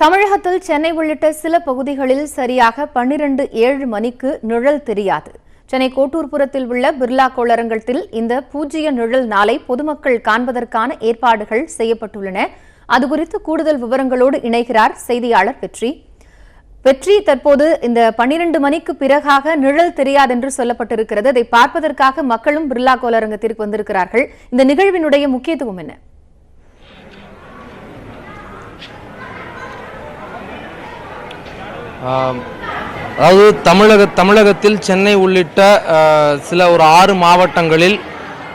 தமிழகத்தில் சென்னை உள்ளிட்ட சில பகுதிகளில் சரியாக 12:07 மணிக்கு நிழல் தெரியாது. சென்னை கோட்டூர்புரத்தில் உள்ள பிர்லா கோளரங்கத்தில் இந்த பூஜ்ய நிழல் நாளை பொதுமக்கள் காண்பதற்கான ஏற்பாடுகள் செய்யப்பட்டுள்ளன. அதுகுறித்து கூடுதல் விவரங்களோடு இணைகிறார் செய்தியாளர் வெற்றி. தற்போது இந்த 12 மணிக்கு பிறகாக நிழல் தெரியாது என்று சொல்லப்பட்டிருக்கிறது. அதை பார்ப்பதற்காக மக்களும் பிர்லா கோளரங்கத்திற்கு வந்திருக்கிறார்கள். இந்த நிகழ்வினுடைய முக்கியத்துவம் என்ன? அதாவது தமிழகத்தில் சென்னை உள்ளிட்ட சில ஒரு 6 மாவட்டங்களில்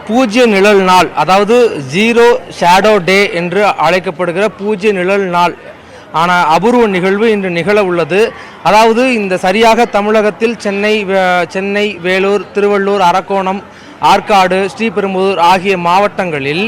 பூஜ்ய நிழல் நாள், அதாவது ஜீரோ ஷேடோ டே என்று அழைக்கப்படுகிற பூஜ்ய நிழல் நாள் ஆன அபூர்வ நிகழ்வு இன்று நிகழ உள்ளது. அதாவது இந்த சரியாக தமிழகத்தில் சென்னை, வேலூர், திருவள்ளூர், அரக்கோணம், ஆற்காடு, ஸ்ரீபெரும்புதூர் ஆகிய மாவட்டங்களில்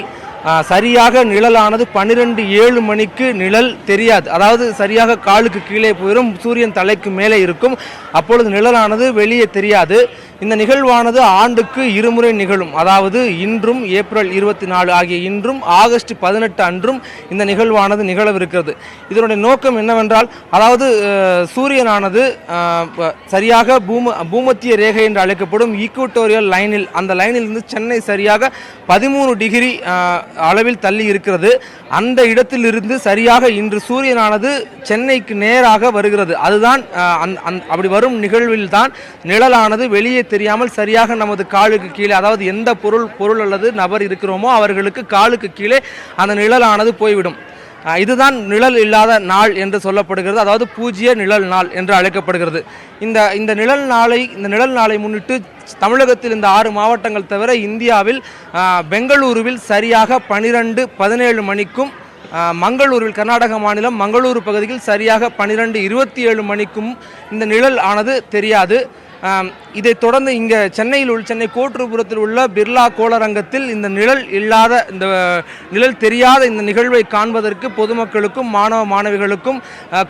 சரியாக நிழலானது 12:07 மணிக்கு நிழல் தெரியாது. அதாவது சரியாக காலுக்கு கீழே போயிடும், சூரியன் தலைக்கு மேலே இருக்கும். அப்பொழுது நிழலானது வெளியே தெரியாது. இந்த நிகழ்வானது ஆண்டுக்கு 2 முறை நிகழும். அதாவது இன்றும் ஏப்ரல் 24 ஆகிய இன்றும் ஆகஸ்ட் 18 அன்றும் இந்த நிகழ்வானது நிகழவிருக்கிறது. இதனுடைய நோக்கம் என்னவென்றால், அதாவது சூரியனானது சரியாக பூமத்திய ரேகை என்று அழைக்கப்படும் ஈக்குவட்டோரியல் லைனில், அந்த லைனிலிருந்து சென்னை சரியாக 13 டிகிரி அளவில் தள்ளி இருக்கிறது. அந்த இடத்திலிருந்து சரியாக இன்று சூரியனானது சென்னைக்கு நேராக வருகிறது. அதுதான் அப்படி வரும் நிகழ்வில் தான் நிழலானது வெளியே தெரியாமல் சரியாக நமது காலுக்கு கீழே, அதாவது எந்த பொருள் அல்லது நபர் இருக்கிறோமோ அவர்களுக்கு காலுக்கு கீழே அந்த நிழலானது போய்விடும். இதுதான் நிழல் இல்லாத நாள் என்று சொல்லப்படுகிறது. அதாவது பூஜ்ய நிழல் நாள் என்று அழைக்கப்படுகிறது. இந்த நிழல் நாளை முன்னிட்டு தமிழகத்தில் இந்த 6 மாவட்டங்கள் தவிர இந்தியாவில் பெங்களூருவில் சரியாக 12:17 மணிக்கும், மங்களூரில், கர்நாடக மாநிலம் மங்களூரு பகுதியில் சரியாக 12:27 மணிக்கும் இந்த நிழல் ஆனது தெரியாது. இதைத் தொடர்ந்து இங்கே சென்னை கோட்டூர்புரத்தில் உள்ள பிர்லா கோளரங்கத்தில் இந்த நிழல் தெரியாத இந்த நிகழ்வை காண்பதற்கு பொதுமக்களுக்கும் மாணவ மாணவிகளுக்கும்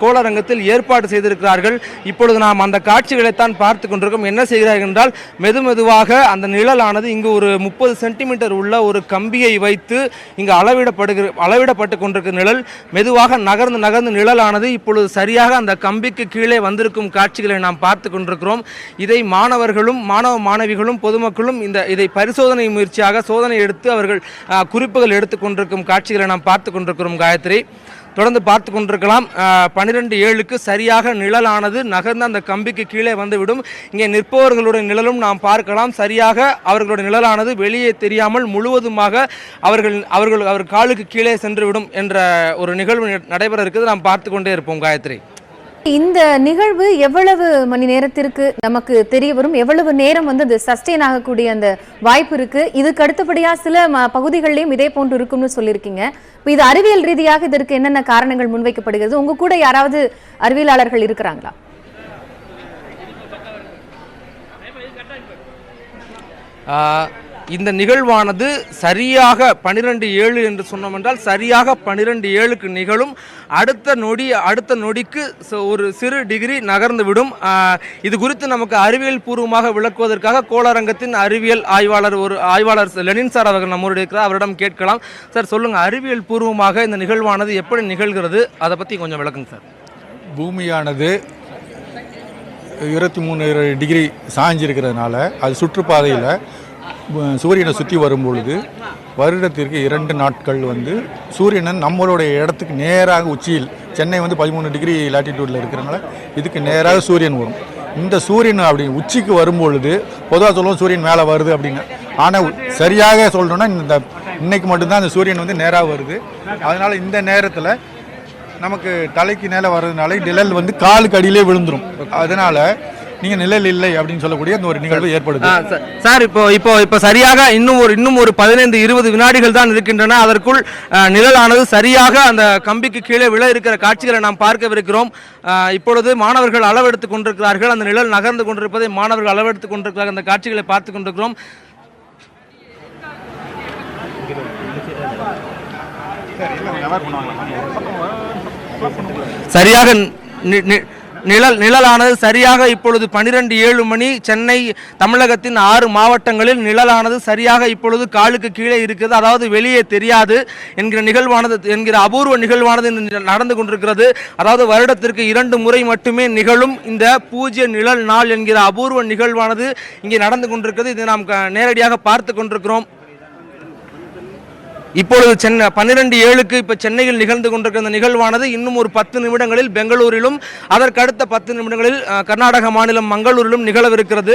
கோளரங்கத்தில் ஏற்பாடு செய்திருக்கிறார்கள். இப்பொழுது நாம் அந்த காட்சிகளைத்தான் பார்த்து கொண்டிருக்கோம். என்ன செய்கிறார்கள் என்றால், மெதுவாக அந்த நிழலானது இங்கு ஒரு 30 சென்டிமீட்டர் உள்ள ஒரு கம்பியை வைத்து இங்கு அளவிடப்பட்டு கொண்டிருக்கிற நிழல் மெதுவாக நகர்ந்து நிழலானது இப்பொழுது சரியாக அந்த கம்பிக்கு கீழே வந்திருக்கும் காட்சிகளை நாம் பார்த்து கொண்டிருக்கிறோம். இதை மாணவ மாணவிகளும் பொதுமக்களும் இதை பரிசோதனை முயற்சியாக சோதனை எடுத்து அவர்கள் குறிப்புகள் எடுத்துக் கொண்டிருக்கும் காட்சிகளை நாம் பார்த்து கொண்டிருக்கிறோம். காயத்ரி, தொடர்ந்து பார்த்து கொண்டிருக்கலாம். 12:07க்கு சரியாக நிழலானது நகர்ந்து அந்த கம்பிக்கு கீழே வந்துவிடும். இங்கே நிற்பவர்களுடைய நிழலும் நாம் பார்க்கலாம். சரியாக அவர்களுடைய நிழலானது வெளியே தெரியாமல் முழுவதுமாக அவர் காலுக்கு கீழே சென்றுவிடும் என்ற ஒரு நிகழ்வு நடைபெற இருக்குது. நாம் பார்த்து கொண்டே இருப்போம். காயத்ரி, இந்த நிகழ்வு எவ்வளவு மணி நேரத்திற்கு நமக்கு தெரிய வரும்? எவ்வளவு நேரம் அது சஸ்டெயின் ஆகக்கூடிய அந்த வாய்ப்பு இருக்கு? இதுக்கு அடுத்தபடியா சில பகுதிகளிலும் இதே போன்று இருக்கும்னு சொல்லியிருக்கீங்க. இப்போ இது அறிவியல் ரீதியாக இதற்கு என்னென்ன காரணங்கள் முன்வைக்கப்படுகிறது? உங்க கூட யாராவது அறிவியலாளர்கள் இருக்கிறாங்களா? இந்த நிகழ்வானது சரியாக 12:07 என்று சொன்னோம் என்றால் சரியாக 12:07க்கு நிகழும். அடுத்த நொடிக்கு ஒரு சிறு டிகிரி நகர்ந்து விடும். இது குறித்து நமக்கு அறிவியல் பூர்வமாக விளக்குவதற்காக கோளரங்கத்தின் அறிவியல் ஆய்வாளர் லெனின் சார் அவர்கள் நம்மோடு இருக்கிறார். அவரிடம் கேட்கலாம். சார், சொல்லுங்க, அறிவியல் பூர்வமாக இந்த நிகழ்வானது எப்படி நிகழ்கிறது, அதை பற்றி கொஞ்சம் விளக்குங்க சார். பூமியானது 23 டிகிரி சாய்ஞ்சிருக்கிறதுனால அது சுற்றுப்பாதையில் சூரியனை சுற்றி வரும்பொழுது வருடத்திற்கு 2 நாட்கள் சூரியன் நம்மளுடைய இடத்துக்கு நேராக உச்சியில், சென்னை 13 டிகிரி லாட்டிடியூடில் இருக்கிறனால இதுக்கு நேராக சூரியன் வரும். இந்த சூரியன் அப்படி உச்சிக்கு வரும்பொழுது பொதுவாக சொல்லுவோம் சூரியன் மேலே வருது அப்படின்னு. ஆனால் சரியாக சொல்லணும்னா இன்னைக்கு மட்டும்தான் அந்த சூரியன் நேராக வருது. அதனால் இந்த நேரத்தில் நமக்கு தலைக்கு நேரம் வர்றதுனால நிழல் காலுக்கு அடியிலே விழுந்துடும். அதனால் நீங்கள் நிழல் இல்லை அப்படின்னு சொல்லக்கூடிய அந்த ஒரு நிகழ்வு ஏற்படுது. சார், இப்போ சரியாக இன்னும் ஒரு 15-20 வினாடிகள் தான் இருக்கின்றன. அதற்குள் நிழலானது சரியாக அந்த கம்பிக்கு கீழே விழ இருக்கிற காட்சிகளை நாம் பார்க்கவிருக்கிறோம். இப்பொழுது மாணவர்கள் அளவெடுத்துக் கொண்டிருக்கிறார்கள். அந்த நிழல் நகர்ந்து கொண்டிருப்பதை மாணவர்கள் அளவெடுத்துக் கொண்டிருக்கிறார்கள். அந்த காட்சிகளை பார்த்து கொண்டிருக்கிறோம். சரியாக நிழலானது சரியாக இப்பொழுது 12:07 மணி. சென்னை தமிழகத்தின் 6 மாவட்டங்களில் நிழலானது சரியாக இப்பொழுது காலுக்கு கீழே இருக்குது. அதாவது வெளியே தெரியாது என்கிற அபூர்வ நிகழ்வானது நடந்து கொண்டிருக்கிறது. அதாவது வருடத்திற்கு 2 முறை மட்டுமே நிகழும் இந்த பூஜ்ய நிழல் நாள் என்கிற அபூர்வ நிகழ்வானது இங்கே நடந்து கொண்டிருக்கிறது. இதை நாம் நேரடியாக பார்த்து கொண்டிருக்கிறோம். இப்பொழுது 12:07க்கு இப்போ சென்னையில் நிகழ்ந்து கொண்டிருக்கிற இந்த நிகழ்வானது இன்னும் ஒரு 10 நிமிடங்களில் பெங்களூரிலும் அதற்கு அடுத்த 10 நிமிடங்களில் கர்நாடக மாநிலம் மங்களூரிலும் நிகழவிருக்கிறது.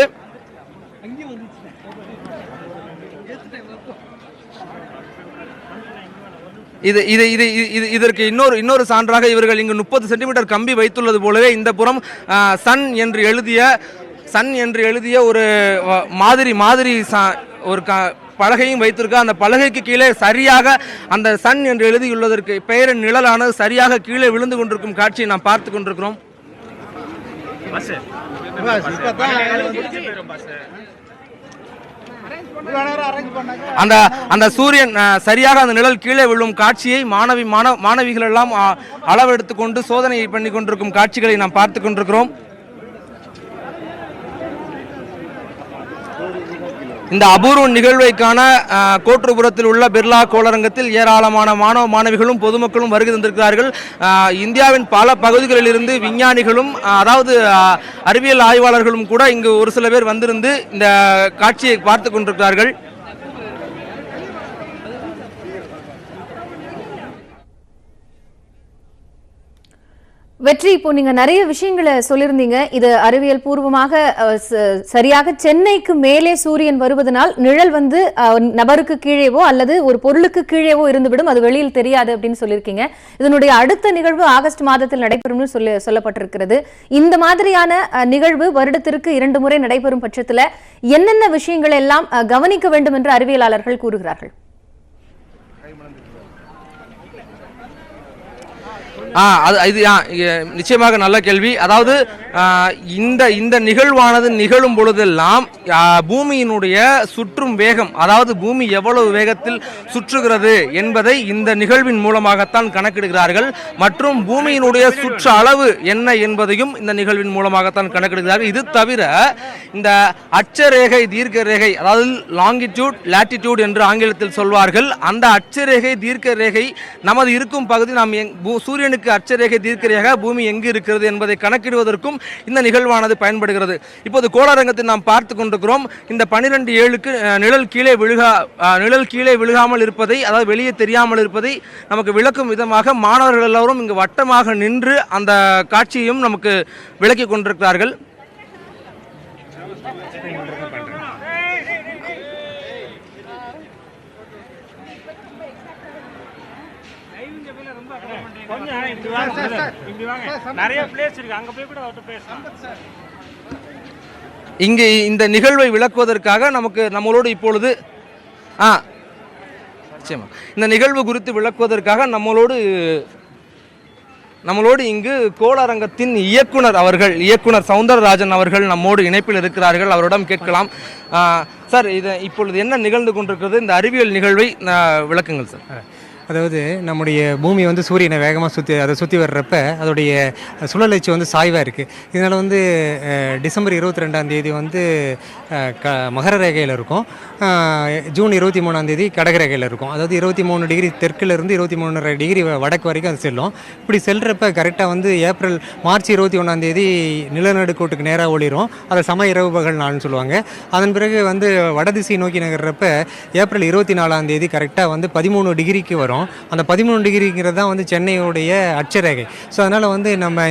இதற்கு இன்னொரு சான்றாக இவர்கள் இங்கு 30 சென்டிமீட்டர் கம்பி வைத்துள்ளது போலவே இந்த புறம் சன் என்று எழுதிய ஒரு மாதிரி ஒரு பலகையும் வைத்திருக்க. அந்த பலகைக்கு கீழே சரியாக அந்த சன் என்று எழுதியுள்ளதற்கு பெயரின் நிழலானது சரியாக கீழே விழுந்து கொண்டிருக்கும் காட்சியை நாம் பார்த்து கொண்டிருக்கிறோம். அந்த சூரியன் சரியாக அந்த நிழல் கீழே விழும் காட்சியை மாணவிகள் எல்லாம் அளவெடுத்துக்கொண்டு சோதனை பண்ணி கொண்டிருக்கும் காட்சிகளை நாம் பார்த்து கொண்டிருக்கிறோம். இந்த அபூர்வ நிகழ்வைக்கான கோட்டூர்புரத்தில் உள்ள பிர்லா கோளரங்கத்தில் ஏராளமான மாணவ மாணவிகளும் பொதுமக்களும் வருகை தந்திருக்கிறார்கள். இந்தியாவின் பல பகுதிகளில் இருந்து விஞ்ஞானிகளும் அதாவது அறிவியல் ஆய்வாளர்களும் கூட இங்கு ஒரு சில பேர் வந்திருந்து இந்த காட்சியை பார்த்து கொண்டிருக்கிறார்கள். வெற்றி, இப்போ நீங்க நிறைய விஷயங்களை சொல்லியிருந்தீங்க. இது அறிவியல் பூர்வமாக சரியாக சென்னைக்கு மேலே சூரியன் வருவதனால் நிழல் வந்து நபருக்கு கீழேவோ அல்லது ஒரு பொருளுக்கு கீழேவோ இருந்துவிடும், அது வெளியில் தெரியாது அப்படின்னு சொல்லியிருக்கீங்க. இதனுடைய அடுத்த நிகழ்வு ஆகஸ்ட் மாதத்தில் நடைபெறும்னு சொல்லப்பட்டிருக்கிறது. இந்த மாதிரியான நிகழ்வு வருடத்திற்கு 2 முறை நடைபெறும் பட்சத்தில் என்னென்ன விஷயங்கள் எல்லாம் கவனிக்க வேண்டும் என்று அறிவியலாளர்கள் கூறுகிறார்கள்? நிச்சயமாக நல்ல கேள்வி. அதாவது இந்த நிகழ்வானது நிகழும் பொழுதெல்லாம் பூமியினுடைய சுற்றும் வேகம், அதாவது பூமி எவ்வளவு வேகத்தில் சுற்றுகிறது என்பதை இந்த நிகழ்வின் மூலமாகத்தான் கணக்கிடுகிறார்கள். மற்றும் பூமியினுடைய சுற்று அளவு என்ன என்பதையும் இந்த நிகழ்வின் மூலமாகத்தான் கணக்கிடுகிறார்கள். இது தவிர இந்த அட்சரேகை தீர்க்க ரேகை, அதாவது லாங்கிடியூட் லாட்டிடியூட் என்று ஆங்கிலத்தில் சொல்வார்கள், அந்த அட்சரேகை தீர்க்க ரேகை நமது இருக்கும் பகுதி நாம் சூரியனுக்கு அட்சரேகை தீர்க்கரேகை பூமி எங்கு இருக்கிறது என்பதை கணக்கிடுவதற்கும் இந்த நிகழ்வானது பயன்படுகிறது. இப்போது கோளரங்கத்தில் நாம் பார்த்து கொண்டிருக்கிறோம். இந்த 12:07க்கு நிழல் கீழே விழுகாமல் இருப்பதை, அதாவது வெளியே தெரியாமல் இருப்பதை நமக்கு விளக்கும் விதமாக மாணவர்கள் எல்லோரும் இங்கு வட்டமாக நின்று அந்த காட்சியையும் நமக்கு விளக்கி கொண்டிருக்கிறார்கள். இங்கே இந்த நிகழ்வை விளக்குவதற்காக நம்மளோடு இப்பொழுது இந்த நிகழ்வு குறித்து விளக்குவதற்காக நம்மளோடு இங்கு கோளரங்கத்தின் இயக்குனர் சவுந்தரராஜன் அவர்கள் நம்மோடு இணைப்பில் இருக்கிறார்கள். அவரிடம் கேட்கலாம். சார், இப்பொழுது என்ன நிகழ்ந்து கொண்டிருக்கிறது? இந்த அறிவியல் நிகழ்வை விளக்குங்கள் சார். அதாவது நம்முடைய பூமி வந்து சூரியனை வேகமாக சுற்றி வர்றப்ப அதோடைய சுழலச்சு வந்து சாய்வாக இருக்குது. இதனால் வந்து டிசம்பர் 22 வந்து மகர ரேகையில் இருக்கும், ஜூன் 23 கடகரேகையில் இருக்கும். அதாவது 23 டிகிரி தெற்கிலிருந்து 23 டிகிரி வடக்கு வரைக்கும் அது செல்லும். இப்படி செல்றப்ப கரெக்டாக வந்து மார்ச் 21 நிலநடுக்கோட்டுக்கு நேராக ஒளிரும். அதை சம இரவு பகல் நாள்னு சொல்லுவாங்க. அதன் பிறகு வந்து வடதிசை நோக்கி நகர்றப்ப ஏப்ரல் 24 கரெக்டாக வந்து 13 டிகிரிக்கு வரும். அந்த 13 டிகிரிங்கிறது தான் வந்து சென்னையுடைய அட்சரேகை. ஸோ அதனால் வந்து நம்ம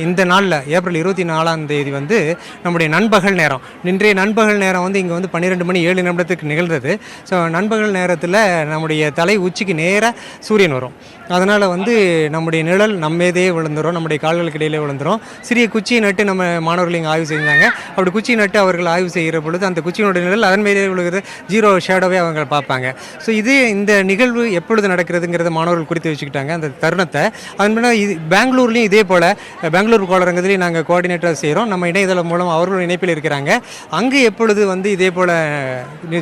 இந்த நாளில் ஏப்ரல் 24 வந்து நம்முடைய நண்பகல் நேரம், இன்றைய நண்பகல் நேரம் வந்து இங்கே வந்து 12:07 நிகழ்ந்தது. ஸோ நண்பகல் நேரத்தில் நம்முடைய தலை உச்சிக்கு நேராக சூரியன் வரும். அதனால் வந்து நம்முடைய நிழல் நம்மேதே விழுந்துடும், நம்முடைய கால்களுக்கு இடையிலே விழுந்துடும். சிறிய குச்சியை நட்டு நம்ம மாணவர்கள் இங்கே ஆய்வு செஞ்சாங்க. அப்படி குச்சி நட்டு அவர்கள் ஆய்வு செய்கிற பொழுது அந்த குச்சியினுடைய நிழல் அதன் மீதே விழுகிறது, 0 ஷேடோவே அவங்க பார்ப்பாங்க. ஸோ இந்த நிகழ்வு எப்பொழுது நடக்கிறதுங்கிறத மாணவர்கள் குறித்து வச்சுக்கிட்டாங்க அந்த தருணத்தை. அதன் பின்னர் பெங்களூர்லேயும் இதே போல் பெங்களூர் கோளரங்கத்திலேயும் நாங்கள் கோஆர்டினேட்டர் செய்கிறோம். நம்ம இணையதளம் மூலம் அவர்களும் இணைப்பில் இருக்கிறாங்க. அங்கே எப்பொழுது வந்து இதே போல்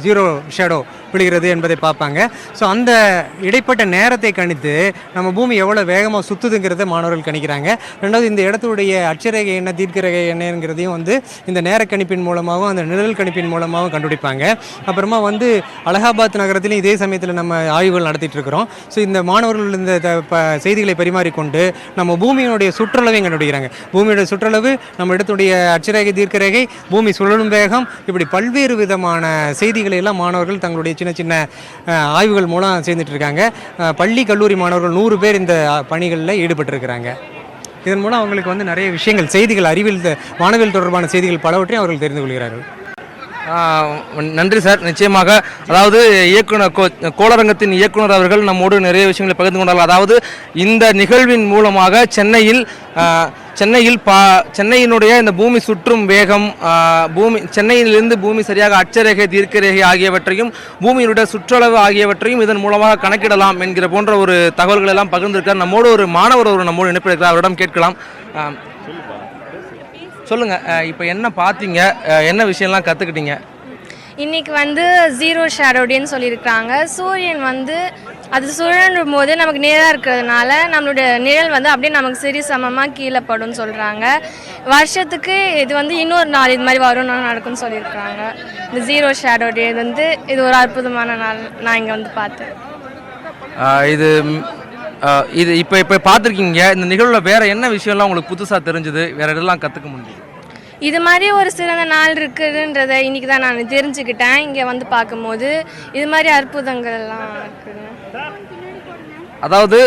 0 ஷேடோ விழுகிறது என்பதை பார்ப்பாங்க. ஸோ அந்த இடைப்பட்ட நேரத்தை கணித்து நம்ம பூமி எவ்வளோ வேகமாக சுற்றுதுங்கிறத மாணவர்கள் கணிக்கிறாங்க. ரெண்டாவது இந்த இடத்துடைய அட்சரேகை என்ன தீர்க்கரேகை என்னங்கிறதையும் வந்து இந்த நேர கணிப்பின் மூலமாகவும் அந்த நிழல் கணிப்பின் மூலமாகவும் கண்டுபிடிப்பாங்க. அப்புறமா வந்து அலகாபாத் நகரத்திலும் இதே சமயத்தில் நம்ம ஆய்வுகள் நடத்திட்டு இருக்கிறோம். ஸோ இந்த மாணவர்கள் இந்த செய்திகளை பரிமாறிக்கொண்டு நம்ம பூமியினுடைய சுற்றளவையும் கண்டுபிடிக்கிறாங்க. பூமியுடைய சுற்றளவு, நம்ம இடத்துடைய அட்சரேகை தீர்க்கரேகை, பூமி சுழலும் வேகம், இப்படி பல்வேறு விதமான செய்திகளை எல்லாம் மாணவர்கள் தங்களுடைய சின்ன சின்ன ஆய்வுகள் மூலம் செய்துட்டு இருக்காங்க. பள்ளி கல்லூரி மாணவர்கள் 100 பேர் இந்த பணிகளில் ஈடுபட்டிருக்கிறாங்க. இதன் மூலம் அவங்களுக்கு வந்து நிறைய விஷயங்கள், செய்திகள், அறிவியல், வானவியல் தொடர்பான செய்திகள் பலவற்றையும் அவர்கள் தெரிந்து கொள்கிறார்கள். நன்றி சார். நிச்சயமாக அதாவது இயக்குனர் கோளரங்கத்தின் இயக்குனர் அவர்கள் நம்மோடு நிறைய விஷயங்களை பகிர்ந்து கொண்டார்கள். அதாவது இந்த நிகழ்வின் மூலமாக சென்னையினுடைய இந்த பூமி சுற்றும் வேகம், சென்னையிலிருந்து பூமி சரியாக அட்சரேகை தீர்க்கரேகை ஆகியவற்றையும் பூமியினுடைய சுற்றளவு ஆகியவற்றையும் இதன் மூலமாக கணக்கிடலாம் என்கிற போன்ற ஒரு தகவல்கள் எல்லாம் பகிர்ந்திருக்கார். நம்மோடு ஒரு மாணவர் நம்மோடு இணைப்பிருக்கிறார், அவரிடம் கேட்கலாம். சொல்லுங்க, இப்போ என்ன பார்த்தீங்க, என்ன விஷயம்லாம் கற்றுக்கிட்டீங்க? இன்னைக்கு வந்து 0 ஷேடோ டேன்னு சொல்லியிருக்காங்க. சூரியன் வந்து அது சுழலும் போது நமக்கு நேராக இருக்கிறதுனால நம்மளுடைய நிழல் வந்து அப்படியே நமக்கு சரி சமமாக கீழே படும்னு சொல்கிறாங்க. வருஷத்துக்கு இது வந்து இன்னொரு நாள் இது மாதிரி வரும்னு நடக்கும்னு சொல்லியிருக்காங்க. இந்த 0 ஷேடோ டே வந்து இது ஒரு அற்புதமான நாள் நான் இங்கே வந்து பார்த்தேன். இது இப்போ பார்த்துருக்கீங்க. இந்த நிகழ்வில் வேறு என்ன விஷயம்லாம் உங்களுக்கு புதுசாக தெரிஞ்சுது, வேறு இதெல்லாம் கற்றுக்க முடியும்? இது மாதிரி ஒரு சிறந்த நாள் இருக்குதுன்றதை இன்றைக்கி தான் நான் தெரிஞ்சுக்கிட்டேன். இங்கே வந்து பார்க்கும்போது இது மாதிரி அற்புதங்கள்லாம் இருக்குது. அதாவது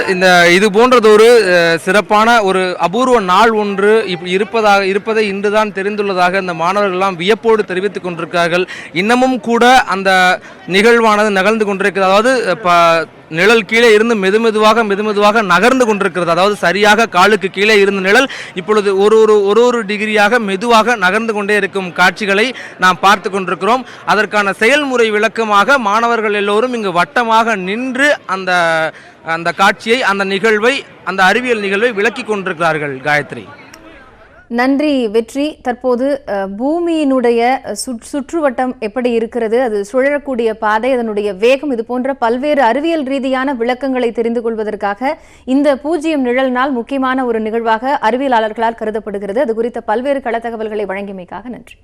இது போன்றது ஒரு சிறப்பான ஒரு அபூர்வ நாள் ஒன்று இப்படி இருப்பதை இன்றுதான் தெரிந்துள்ளதாக இந்த மாணவர்கள்லாம் வியப்போடு தெரிவித்துக் கொண்டிருக்கிறார்கள். இன்னமும் கூட அந்த நிகழ்வானது நகர்ந்து கொண்டிருக்கிறது. அதாவது நிழல் கீழே இருந்து மெதுமெதுவாக நகர்ந்து கொண்டிருக்கிறது. அதாவது சரியாக காலுக்கு கீழே இருந்த நிழல் இப்பொழுது ஒரு டிகிரியாக மெதுவாக நகர்ந்து கொண்டே இருக்கும் காட்சிகளை நாம் பார்த்து கொண்டிருக்கிறோம். அதற்கான செயல்முறை விளக்கமாக மாணவர்கள் எல்லோரும் இங்கு வட்டமாக நின்று அந்த காட்சியை, அந்த அறிவியல் நிகழ்வை விளக்கி கொண்டிருக்கிறார்கள். காயத்ரி, நன்றி வெற்றி. தற்போது பூமியினுடைய சுற்றுவட்டம் எப்படி இருக்கிறது, அது சுழலக்கூடிய பாதை, அதனுடைய வேகம், இது போன்ற பல்வேறு அறிவியல் ரீதியான விளக்கங்களை தெரிந்து கொள்வதற்காக இந்த 0 நிழல் நாள் முக்கியமான ஒரு நிகழ்வாக அறிவியலாளர்களால் கருதப்படுகிறது. அது குறித்த பல்வேறு கள தகவல்களை வழங்கியமைக்காக நன்றி.